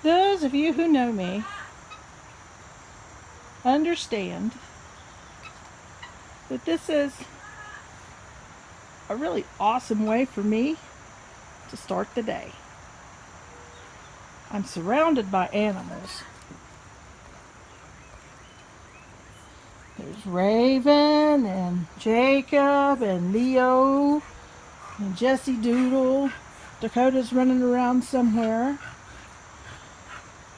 Those of you who know me understand that this is a really awesome way for me to start the day. I'm surrounded by animals. There's Raven and Jacob and Leo and Jesse Doodle. Dakota's running around somewhere.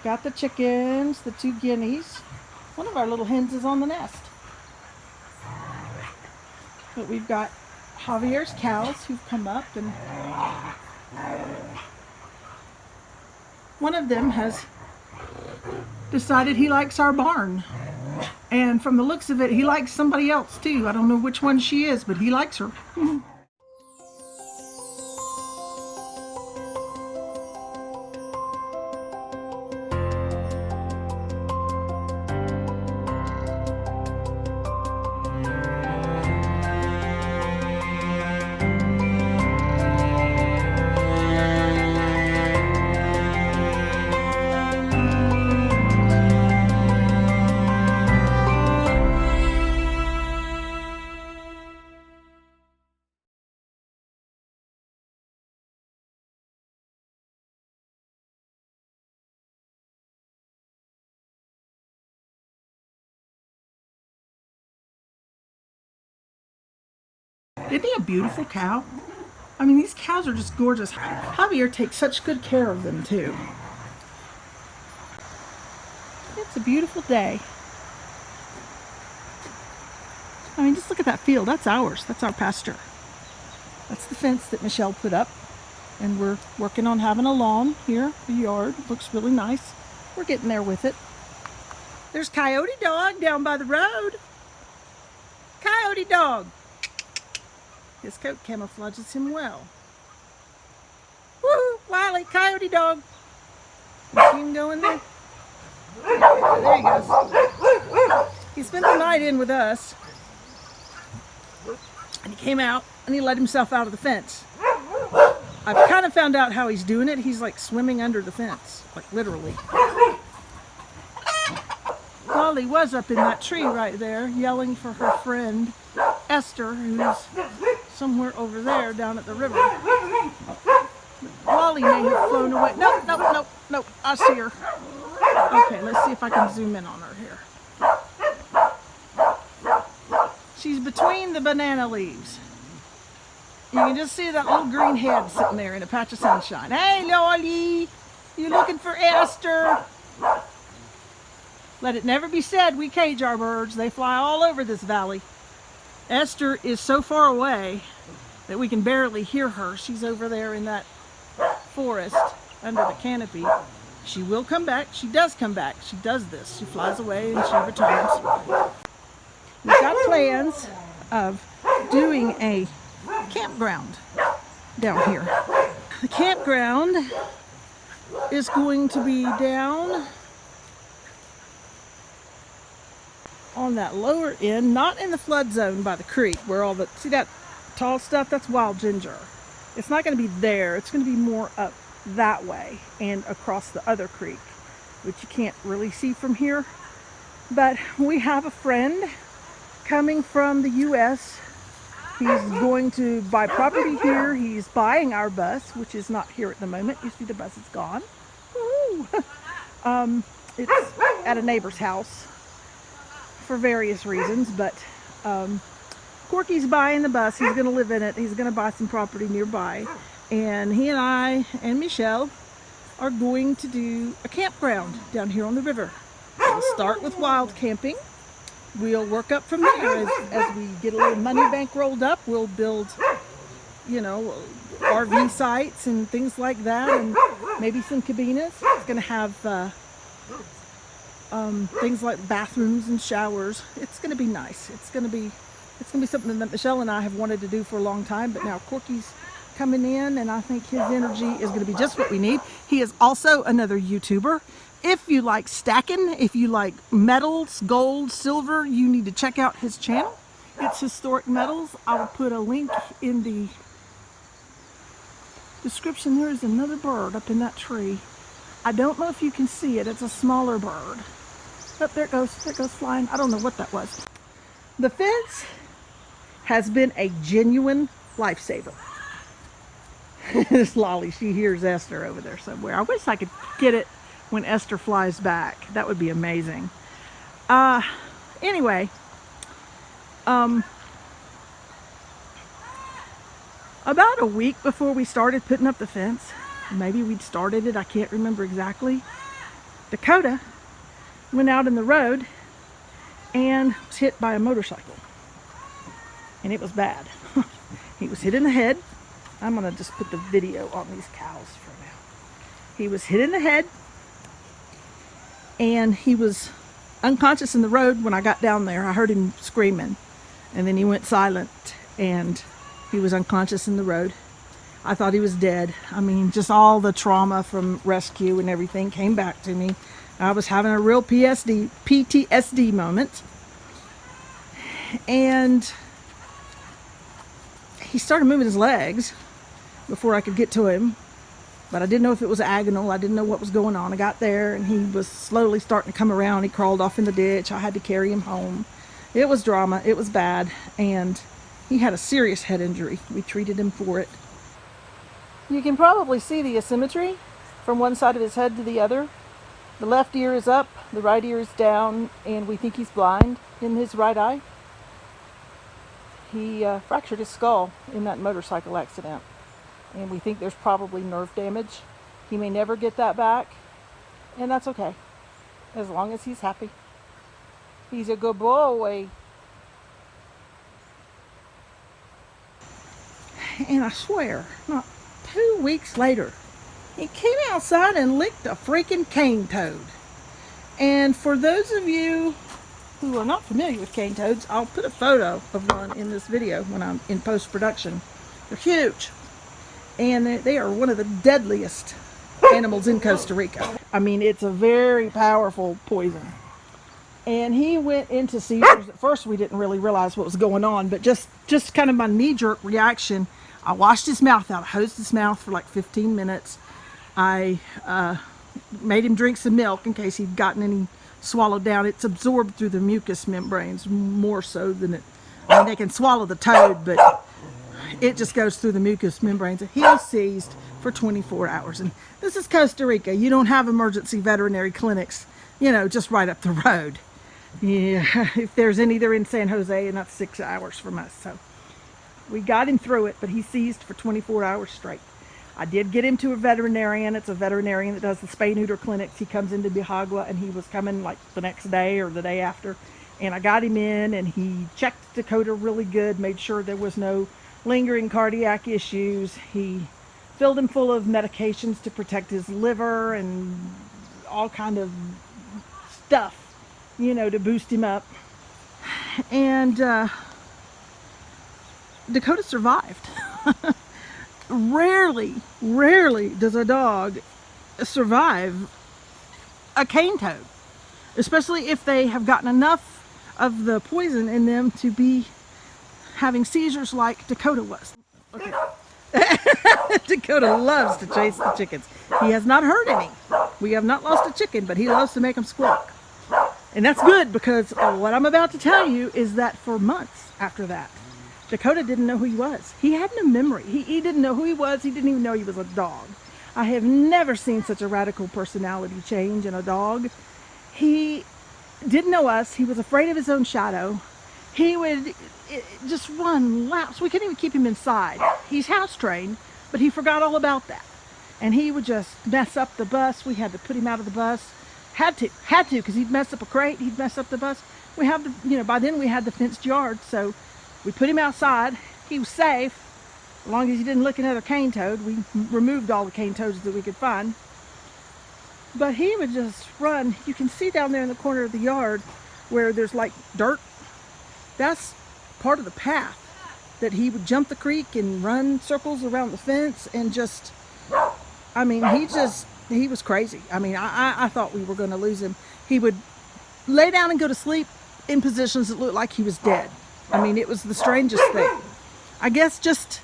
Got the chickens, the 2 guineas. One of our little hens is on the nest. But we've got Javier's cows who've come up, and one of them has decided he likes our barn. And from the looks of it, he likes somebody else too. I don't know which one she is, but he likes her. Isn't he a beautiful cow? I mean, these cows are just gorgeous. Javier takes such good care of them too. It's a beautiful day. I mean, just look at that field. That's ours. That's our pasture. That's the fence that Michelle put up. And we're working on having a lawn here, a yard. Looks really nice. We're getting there with it. There's Coyote Dog down by the road. Coyote Dog. His coat camouflages him well. Woo! Wiley, Coyote Dog. You see him going there? There he goes. He spent the night in with us. And he came out and he let himself out of the fence. I've kind of found out how he's doing it. He's like swimming under the fence, like literally. Molly was up in that tree right there yelling for her friend Esther, who's somewhere over there down at the river. Wally may have flown away. Nope. I see her. Okay, let's see if I can zoom in on her here. She's between the banana leaves. You can just see that little green head sitting there in a patch of sunshine. Hey, Lolly, you looking for Esther? Let it never be said we cage our birds. They fly all over this valley. Esther is so far away that we can barely hear her. She's over there in that forest under the canopy. She will come back. She does come back. She does this. She flies away and she returns. We've got plans of doing a campground down here. The campground is going to be down on that lower end, not in the flood zone by the creek where all the, see that tall stuff, that's wild ginger. It's not going to be there. It's going to be more up that way and across the other creek, which you can't really see from here. But we have a friend coming from the US. He's going to buy property here. He's buying our bus, which is not here at the moment. You see the bus is gone. It's at a neighbor's house for various reasons, but Corky's buying the bus. He's going to live in it. He's going to buy some property nearby, and he and I and Michelle are going to do a campground down here on the river. We'll start with wild camping. We'll work up from there. As we get a little money bank rolled up, we'll build, RV sites and things like that, and maybe some cabinas. It's going to have things like bathrooms and showers. It's going to be nice. It's going to be something that Michelle and I have wanted to do for a long time, but now Corky's coming in, and I think his energy is going to be just what we need. He is also another YouTuber. If you like stacking, if you like metals, gold, silver, you need to check out his channel. It's Historic Metals. I'll put a link in the description. There is another bird up in that tree. I don't know if you can see it. It's a smaller bird. Oh, there it goes. There it goes flying. I don't know what that was. The fence has been a genuine lifesaver. This Lolly, she hears Esther over there somewhere. I wish I could get it when Esther flies back. That would be amazing. Anyway, about a week before we started putting up the fence, maybe we'd started it, I can't remember exactly, Dakota went out in the road and was hit by a motorcycle. And it was bad. He was hit in the head. I'm going to just put the video on these cows for now. He was hit in the head, and he was unconscious in the road when I got down there. I heard him screaming, and then he went silent, and he was unconscious in the road. I thought he was dead. I mean, just all the trauma from rescue and everything came back to me. I was having a real PTSD moment. And he started moving his legs before I could get to him. But I didn't know if it was agonal. I didn't know what was going on. I got there and he was slowly starting to come around. He crawled off in the ditch. I had to carry him home. It was drama. It was bad. And he had a serious head injury. We treated him for it. You can probably see the asymmetry from one side of his head to the other. The left ear is up, the right ear is down, and we think he's blind in his right eye. He fractured his skull in that motorcycle accident, and we think there's probably nerve damage. He may never get that back, and that's okay, as long as he's happy. He's a good boy. And I swear, not 2 weeks later, he came outside and licked a freaking cane toad. And for those of you who are not familiar with cane toads, I'll put a photo of one in this video when I'm in post-production. They're huge. And they are one of the deadliest animals in Costa Rica. I mean, it's a very powerful poison. And he went into seizures. At first, we didn't really realize what was going on, but just kind of my knee-jerk reaction, I washed his mouth out. I hosed his mouth for like 15 minutes. I made him drink some milk in case he'd gotten any swallowed down. It's absorbed through the mucous membranes more so than it. I mean, they can swallow the toad, but it just goes through the mucous membranes. He was seized for 24 hours. And this is Costa Rica. You don't have emergency veterinary clinics, you know, just right up the road. Yeah, if there's any, they're in San Jose, and that's 6 hours from us. So we got him through it, but he's seized for 24 hours straight. I did get him to a veterinarian. It's a veterinarian that does the spay-neuter clinics. He comes into Miravalles, and he was coming like the next day or the day after. And I got him in, and he checked Dakota really good, made sure there was no lingering cardiac issues. He filled him full of medications to protect his liver and all kind of stuff, you know, to boost him up. And Dakota survived. Rarely does a dog survive a cane toad, especially if they have gotten enough of the poison in them to be having seizures like Dakota was. Okay. Dakota loves to chase the chickens. He has not hurt any. We have not lost a chicken, but he loves to make them squawk. And that's good, because what I'm about to tell you is that for months after that, Dakota didn't know who he was. He had no memory. He didn't know who he was. He didn't even know he was a dog. I have never seen such a radical personality change in a dog. He didn't know us. He was afraid of his own shadow. He would just run laps. We couldn't even keep him inside. He's house trained, but he forgot all about that. And he would just mess up the bus. We had to put him out of the bus. Had to, because he'd mess up a crate. He'd mess up the bus. We have the, you know, by then we had the fenced yard, so we put him outside. He was safe, as long as he didn't lick another cane toad. We removed all the cane toads that we could find. But he would just run. You can see down there in the corner of the yard where there's like dirt. That's part of the path that he would jump the creek and run circles around the fence and just, I mean, he was crazy. I mean, I thought we were going to lose him. He would lay down and go to sleep in positions that looked like he was dead. I mean, it was the strangest thing. I guess just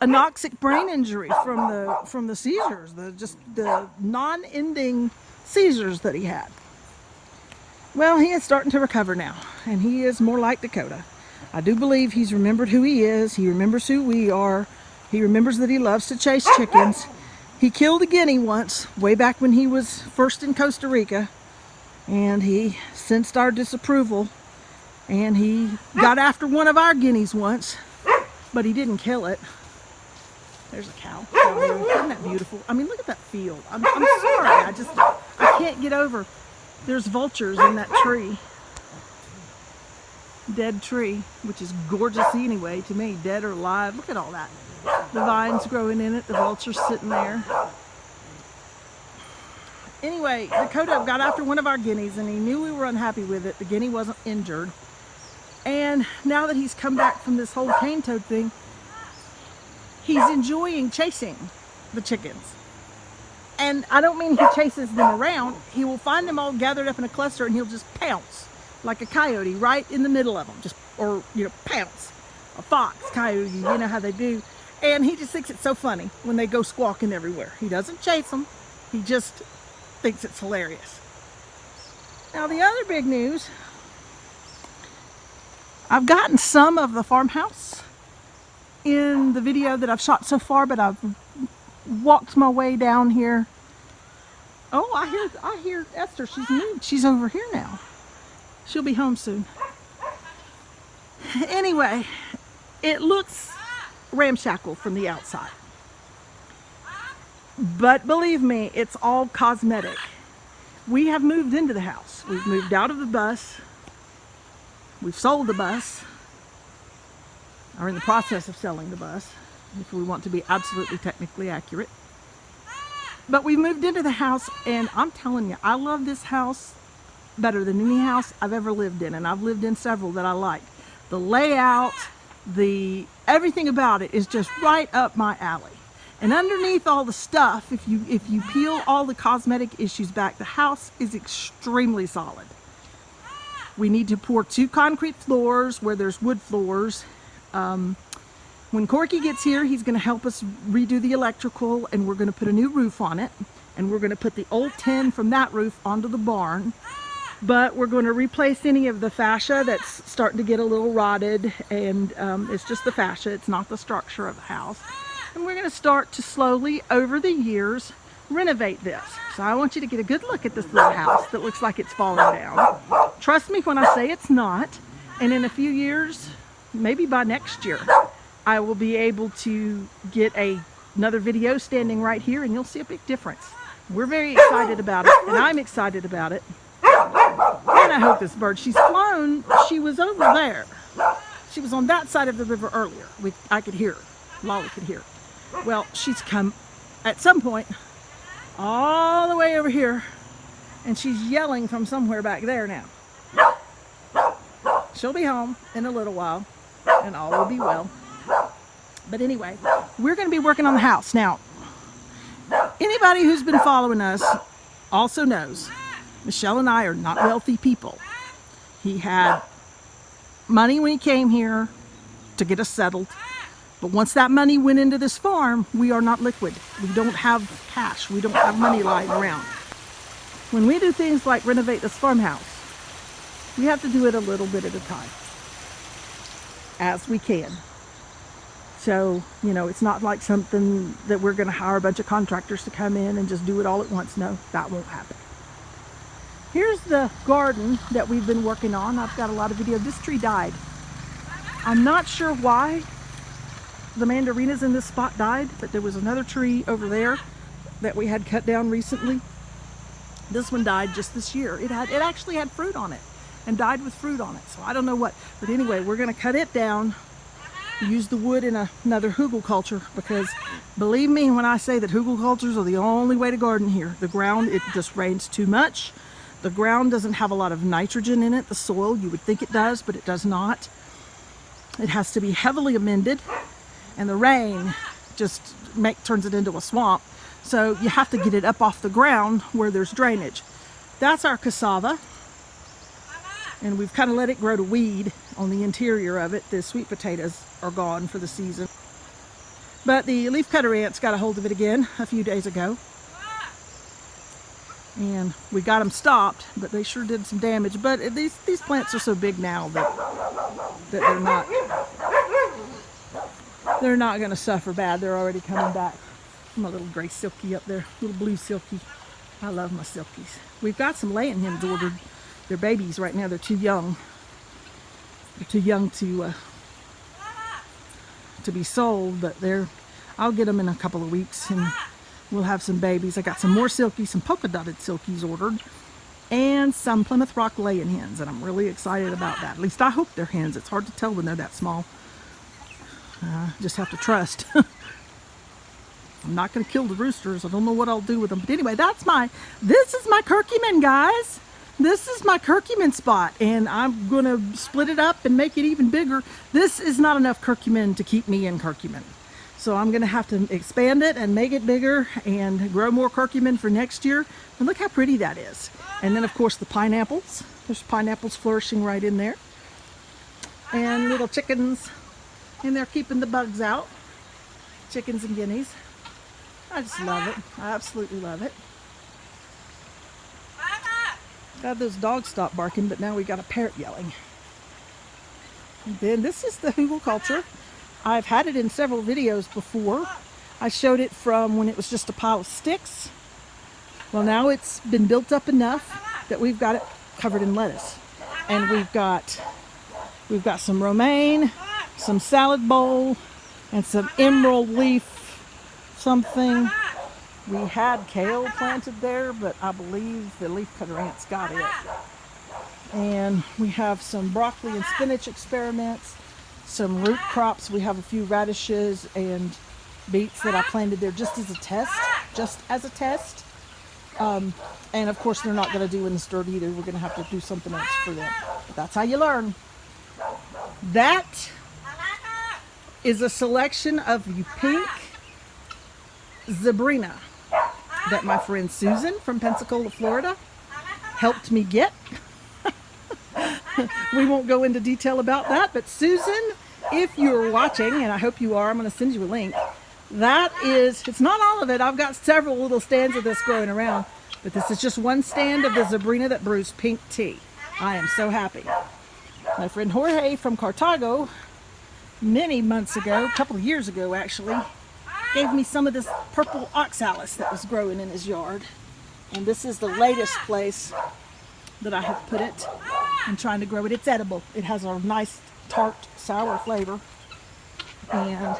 anoxic brain injury from the seizures, the non-ending seizures that he had. Well, he is starting to recover now, and he is more like Dakota. I do believe he's remembered who he is. He remembers who we are. He remembers that he loves to chase chickens. He killed a guinea once, way back when he was first in Costa Rica, and he sensed our disapproval, and he got after one of our guineas once, but he didn't kill it. There's a cow. Isn't that beautiful? I mean, look at that field. I'm sorry. I can't get over. There's vultures in that tree. Dead tree, which is gorgeous anyway to me, dead or alive. Look at all that. The vines growing in it, the vultures sitting there. Anyway, Dakota got after one of our guineas, and he knew we were unhappy with it. The guinea wasn't injured. And now that he's come back from this whole cane toad thing, he's enjoying chasing the chickens. And I don't mean he chases them around. He will find them all gathered up in a cluster, and he'll just pounce like a coyote right in the middle of them. Just, or, pounce. A fox, coyote, you know how they do. And he just thinks it's so funny when they go squawking everywhere. He doesn't chase them. He just thinks it's hilarious. Now, the other big news, I've gotten some of the farmhouse in the video that I've shot so far, but I've walked my way down here. Oh, I hear Esther. She's moved. She's over here now. She'll be home soon. Anyway, it looks ramshackle from the outside, but believe me, it's all cosmetic. We have moved into the house. We've moved out of the bus. We've sold the bus, or in the process of selling the bus, if we want to be absolutely technically accurate. But we moved into the house, and I'm telling you, I love this house better than any house I've ever lived in, and I've lived in several that I like. The layout, everything about it is just right up my alley. And underneath all the stuff, if you peel all the cosmetic issues back, the house is extremely solid. We need to pour 2 concrete floors where there's wood floors. When Corky gets here, he's going to help us redo the electrical, and we're going to put a new roof on it, and we're going to put the old tin from that roof onto the barn. But we're going to replace any of the fascia that's starting to get a little rotted, and it's just the fascia, it's not the structure of the house. And we're going to start to slowly, over the years, renovate this. So I want you to get a good look at this little house that looks like it's falling down. Trust me when I say it's not. And in a few years, maybe by next year, I will be able to get another video standing right here, and you'll see a big difference. We're very excited about it, and I'm excited about it. And I hope this bird, she's flown, she was over there. She was on that side of the river earlier. I could hear her. Lolly could hear her. Well, she's come at some point all the way over here, and she's yelling from somewhere back there now. She'll be home in a little while, and all will be well. But anyway, we're going to be working on the house. Now, anybody who's been following us also knows Michel and I are not wealthy people. He had money when he came here to get us settled. But once that money went into this farm, we are not liquid. We don't have cash. We don't have money lying around. When we do things like renovate this farmhouse, we have to do it a little bit at a time, as we can. So, it's not like something that we're going to hire a bunch of contractors to come in and just do it all at once. No, that won't happen. Here's the garden that we've been working on. I've got a lot of video. This tree died. I'm not sure why the mandarinas in this spot died, but there was another tree over there that we had cut down recently. This one died just this year. It actually had fruit on it and died with fruit on it. So I don't know what, but anyway, we're going to cut it down, use the wood in another hugelkultur, because believe me when I say that hugelkulturs are the only way to garden here. The ground, it just rains too much. The ground doesn't have a lot of nitrogen in it. The soil, you would think it does, but it does not. It has to be heavily amended, and the rain just turns it into a swamp. So you have to get it up off the ground where there's drainage. That's our cassava, and we've kind of let it grow to weed on the interior of it. The sweet potatoes are gone for the season. But the leafcutter ants got a hold of it again a few days ago. And we got them stopped, but they sure did some damage. But these plants are so big now that they're not going to suffer bad. They're already coming back. My little gray silky up there, little blue silky. I love my silkies. We've got some laying hens ordered. They're babies right now. They're too young. They're too young to be sold, but I'll get them in a couple of weeks and we'll have some babies. I got some more silkies, some polka dotted silkies ordered, and some Plymouth Rock laying hens, and I'm really excited about that. At least I hope they're hens. It's hard to tell when they're that small. Just have to trust. I'm not going to kill the roosters. I don't know what I'll do with them. But anyway, this is my curcumin, guys. This is my curcumin spot, and I'm going to split it up and make it even bigger. This is not enough curcumin to keep me in curcumin. So I'm going to have to expand it and make it bigger and grow more curcumin for next year. And look how pretty that is. And then, of course, the pineapples. There's pineapples flourishing right in there. And little chickens. And they're keeping the bugs out. Chickens and guineas. I just love it. I absolutely love it. God, those dogs stopped barking, but now we got a parrot yelling. And then this is the hugelkultur. I've had it in several videos before. I showed it from when it was just a pile of sticks. Well, now it's been built up enough that we've got it covered in lettuce. And we've got some romaine, some salad bowl, and some emerald leaf something. We had kale planted there, but I believe the leafcutter ants got it. And we have some broccoli and spinach experiments, some root crops. We have a few radishes and beets that I planted there just as a test. And of course, they're not going to do in this dirt either. We're going to have to do something else for them. But that's how you learn. That is a selection of the pink Zebrina that my friend Susan from Pensacola, Florida helped me get. We won't go into detail about that, but Susan, if you're watching, and I hope you are, I'm going to send you a link. It's not all of it. I've got several little stands of this growing around, but this is just one stand of the Zebrina that brews pink tea. I am so happy. My friend Jorge from Cartago, many months ago, a couple of years ago actually, gave me some of this purple oxalis that was growing in his yard. And this is the latest place that I have put it. I'm trying to grow it. It's edible. It has a nice tart, sour flavor. And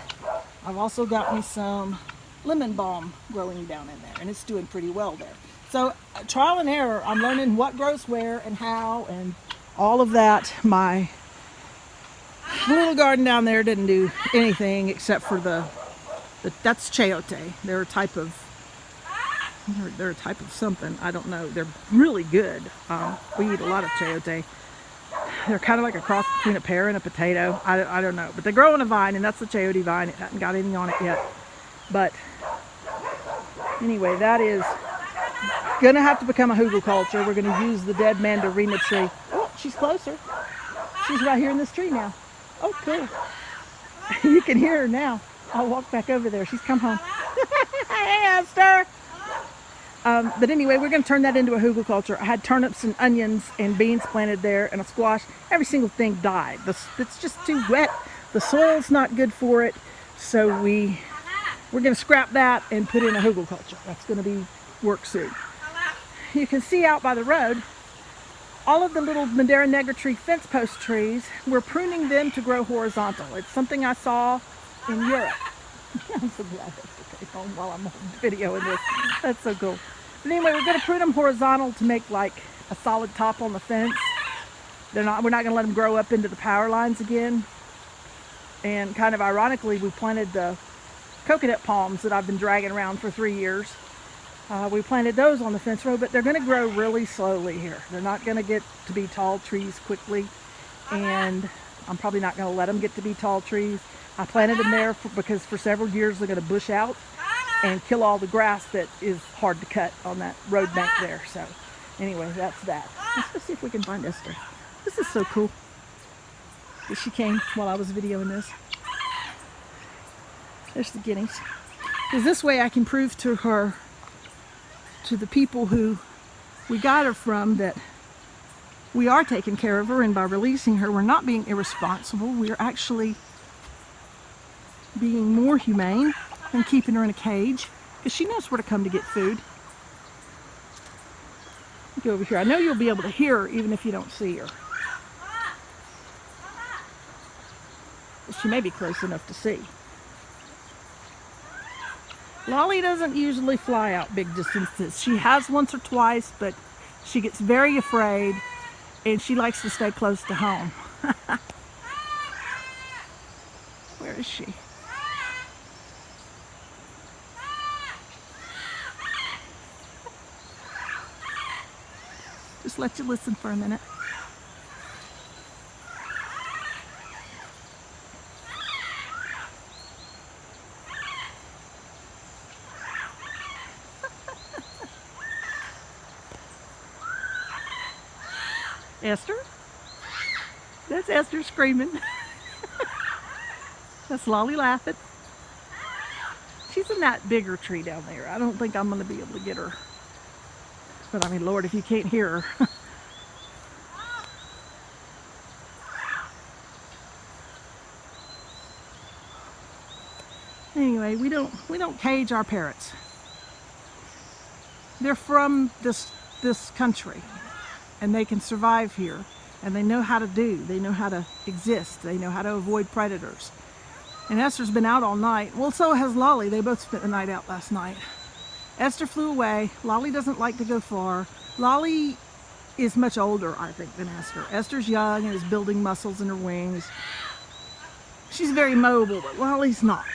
I've also got me some lemon balm growing down in there, and it's doing pretty well there. So trial and error. I'm learning what grows where and how and all of that. My little garden down there didn't do anything except for that's chayote. They're a type of something. I don't know. They're really good. We eat a lot of chayote. They're kind of like a cross between a pear and a potato. I don't know. But they grow on a vine, and that's the chayote vine. It hasn't got anything on it yet. But anyway, that is going to have to become a hugelkultur. We're going to use the dead mandarina tree. Oh, she's closer. She's right here in this tree now. Oh, cool. You can hear her now. I'll walk back over there. She's come home. Hey, Esther. But anyway, we're going to turn that into a hugelkultur. I had turnips and onions and beans planted there and a squash. Every single thing died. It's just too wet. The soil's not good for it. So we're going to scrap that and put in a hugelkultur. That's going to be work soon. You can see out by the road all of the little Madeira Negra tree fence post trees. We're pruning them to grow horizontal. It's something I saw in Europe. I'm so glad that's okay home while I'm videoing this. That's so cool. But anyway, we're going to prune them horizontal to make like a solid top on the fence. We're not going to let them grow up into the power lines again. And kind of ironically, we planted the coconut palms that I've been dragging around for 3 years. We planted those on the fence row, but they're going to grow really slowly here. They're not going to get to be tall trees quickly, and I'm probably not going to let them get to be tall trees. I planted them there because for several years they're going to bush out and kill all the grass that is hard to cut on that road bank there. So anyway, that's that. Let's go see if we can find Esther. This is so cool that she came while I was videoing this. There's the guineas. Because this way I can prove to her, to the people who we got her from, that we are taking care of her, and by releasing her, we're not being irresponsible. We're actually being more humane than keeping her in a cage, because she knows where to come to get food. Go over here. I know you'll be able to hear her even if you don't see her. She may be close enough to see. Lolly doesn't usually fly out big distances. She has once or twice, but she gets very afraid and she likes to stay close to home. Where is she? Just let you listen for a minute. Esther? That's Esther screaming. That's Lolly laughing. She's in that bigger tree down there. I don't think I'm going to be able to get her. But I mean, Lord, if you can't hear her. Anyway, we don't cage our parrots. They're from this country, and they can survive here, and they know how to they know how to exist, they know how to avoid predators. And Esther's been out all night. Well, so has Lolly. They both spent the night out last night. Esther flew away. Lolly doesn't like to go far. Lolly is much older, I think, than Esther. Esther's young and is building muscles in her wings. She's very mobile, but Lolly's not.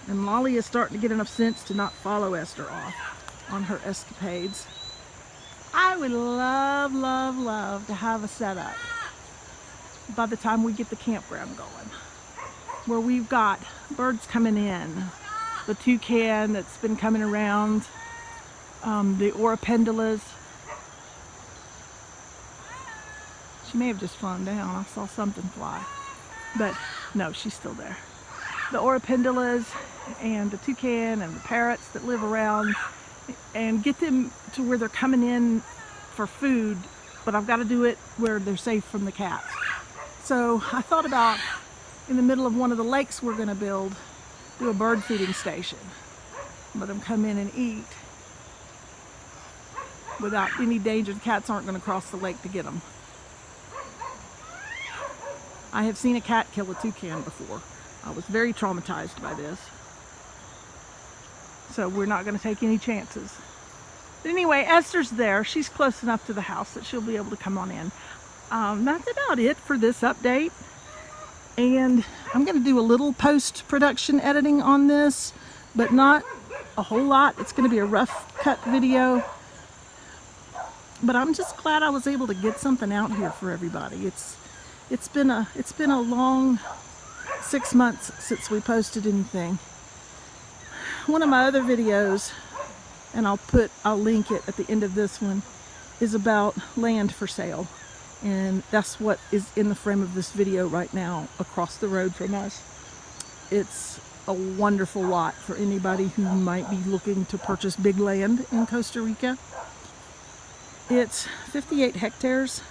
And Lolly is starting to get enough sense to not follow Esther off on her escapades. I would love, love, love to have a setup by the time we get the campground going, where we've got birds coming in, the toucan that's been coming around, the oropendulas. She may have just flown down. I saw something fly, but no, she's still there. The oropendulas and the toucan and the parrots that live around, and get them to where they're coming in for food, but I've got to do it where they're safe from the cats. So I thought about, in the middle of one of the lakes we're going to build, do a bird feeding station. Let them come in and eat without any danger. The cats aren't going to cross the lake to get them. I have seen a cat kill a toucan before. I was very traumatized by this. So we're not going to take any chances. But anyway, Esther's there. She's close enough to the house that she'll be able to come on in. That's about it for this update. And I'm going to do a little post-production editing on this, but not a whole lot. It's going to be a rough cut video. But I'm just glad I was able to get something out here for everybody. It's been a long 6 months since we posted anything. One of my other videos, and I'll link it at the end of this one, is about land for sale. And that's what is in the frame of this video right now across the road from us. It's a wonderful lot for anybody who might be looking to purchase big land in Costa Rica. It's 58 hectares.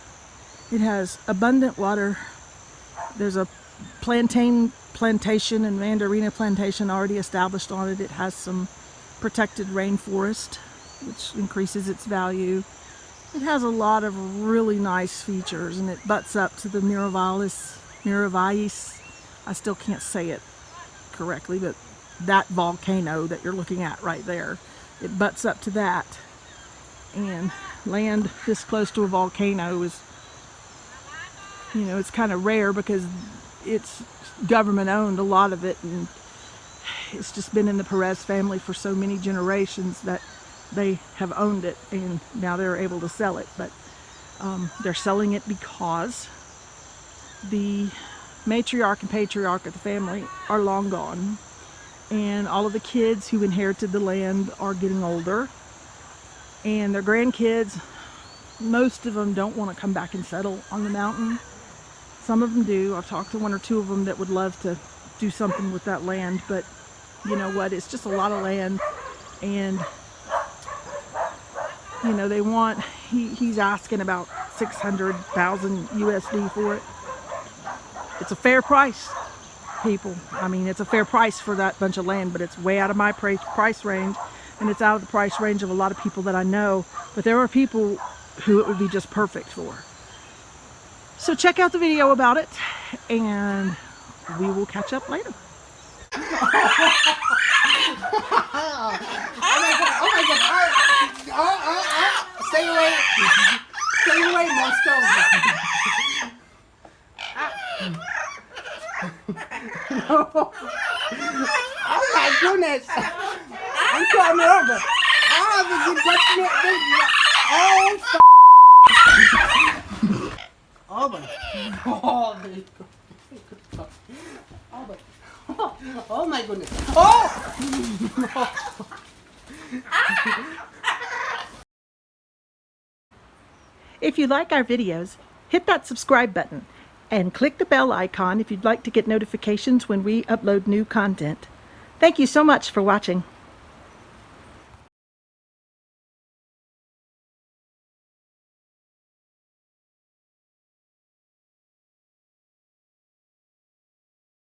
It has abundant water. There's a plantation and mandarina plantation already established on it. It has some protected rainforest, which increases its value. It has a lot of really nice features, and it butts up to the Miravalles. I still can't say it correctly, but that volcano that you're looking at right there, it butts up to that. And land this close to a volcano is, it's kind of rare because it's government owned, a lot of it, and it's just been in the Perez family for so many generations that they have owned it, and now they're able to sell it. But they're selling it because the matriarch and patriarch of the family are long gone, and all of the kids who inherited the land are getting older, and their grandkids, most of them don't want to come back and settle on the mountain. Some of them do. I've talked to one or two of them that would love to do something with that land, but you know what, it's just a lot of land, and you know, they want, he's asking about 600,000 USD for it. It's a fair price, people. I mean, it's a fair price for that bunch of land, but it's way out of my price range, and it's out of the price range of a lot of people that I know. But there are people who it would be just perfect for. So check out the video about it, and we will catch up later. Oh my god. Stay away. Stay away, monster. Oh my goodness. I'm coming over. Oh, this is definitely. Oh my. Oh my goodness. Oh! If you like our videos, hit that subscribe button and click the bell icon if you'd like to get notifications when we upload new content. Thank you so much for watching.